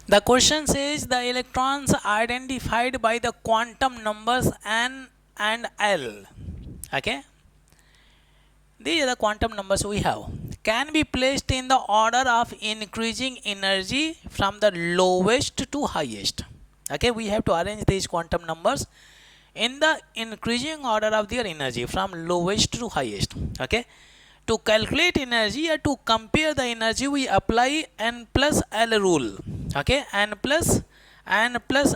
The question says the electrons identified by the quantum numbers n and l. Okay, these are the quantum numbers we have. Can be placed in the order of increasing energy from the lowest to highest. Okay, we have to arrange these quantum numbers in the increasing order of their energy from lowest to highest. Okay, to calculate energy or to compare the energy, we apply n plus l rule. Okay, n plus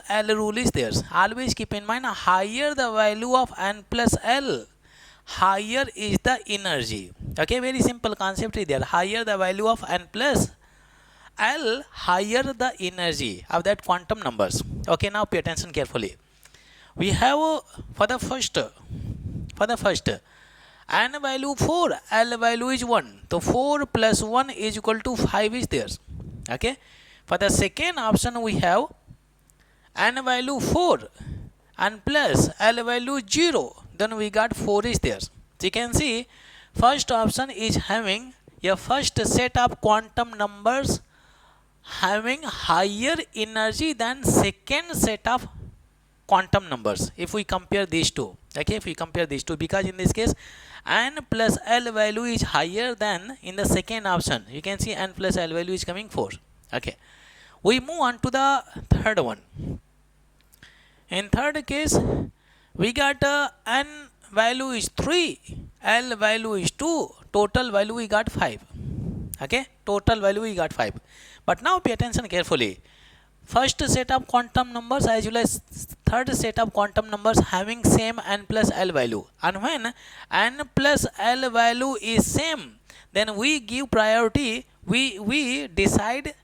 l rule is there. Always keep in mind, higher the value of n plus l, higher is the energy. Okay, very simple concept is there. Higher the value of n plus l, higher the energy of that quantum numbers. Okay, now pay attention carefully. We have for the first n value 4, l value is 1. So 4 plus 1 is equal to 5 is there. Okay, for the second option we have n value 4 and plus l value 0, then we got 4 is there. So you can see first option is having a first set of quantum numbers having higher energy than second set of quantum numbers if we compare these two. Okay, if we compare these two, because in this case n plus l value is higher than in the second option. You can see n plus l value is coming 4. Okay, we move on to the third one. In third case, we got n value is 3, l value is 2, total value we got 5. Okay, total value we got 5. But now pay attention carefully. First set of quantum numbers as well as third set of quantum numbers having same n plus l value, and when n plus l value is same, then we give priority, we decide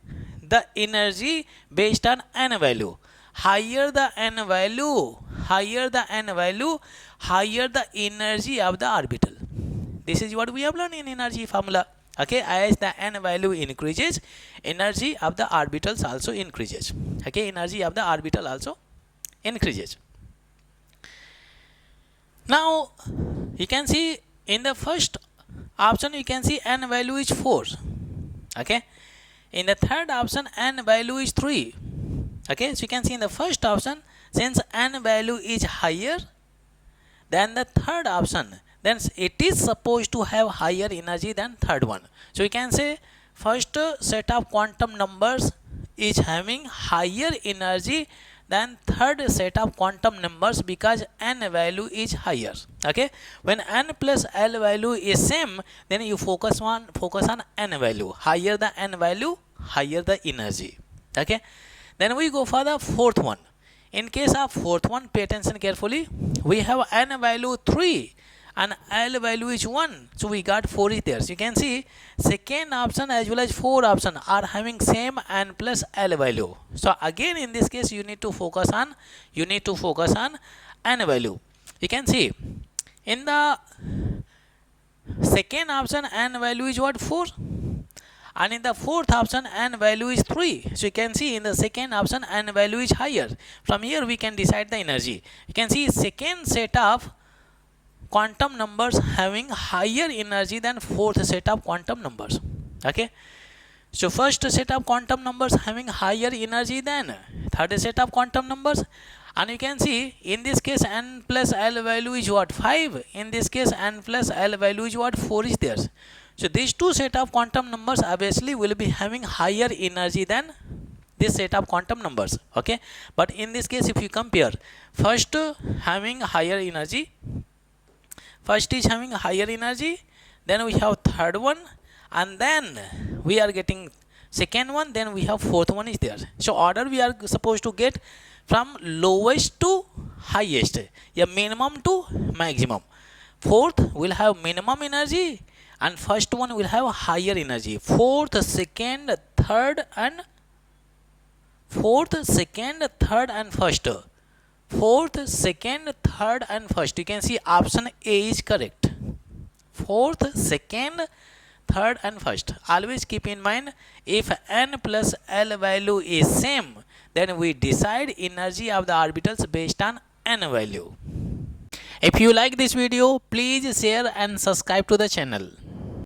the energy based on n value. Higher the n value, higher the energy of the orbital. This is what we have learned in energy formula. Okay, as the n value increases, energy of the orbitals also increases. Okay, energy of the orbital also increases. Now you can see in the first option, you can see n value is 4. Okay, in the third option n value is 3. Okay, so you can see in the first option, since n value is higher than the third option, then it is supposed to have higher energy than third one. So you can say first set of quantum numbers is having higher energy than third set of quantum numbers because n value is higher. Okay, when n plus l value is same, then you focus on n value. Higher the n value, higher the energy. Okay, then we go for the fourth one. In case of fourth one, pay attention carefully. We have n value 3 and l value is 1, so we got 4 is there. So you can see second option as well as 4 option are having same n plus l value. So again in this case you need to focus on n value. You can see in the second option n value is what, 4, and in the fourth option n value is 3. So you can see in the second option n value is higher. From here we can decide the energy. You can see second set of quantum numbers having higher energy than fourth set of quantum numbers. Okay, so first set of quantum numbers having higher energy than third set of quantum numbers, and you can see in this case n plus l value is what, 5. In this case n plus l value is what, 4 is there. So these two set of quantum numbers obviously will be having higher energy than this set of quantum numbers. Okay, but in this case if you compare, first having higher energy, first is having higher energy, then we have third one, and then we are getting second one, then we have fourth one is there. So order we are supposed to get from lowest to highest, a minimum to maximum. Fourth will have minimum energy and first one will have higher energy. Fourth, second, third and first. Fourth, second, third and first. You can see option A is correct. Fourth, second, third and first. Always keep in mind, if n plus l value is same, then we decide energy of the orbitals based on n value. If you like this video, please share and subscribe to the channel.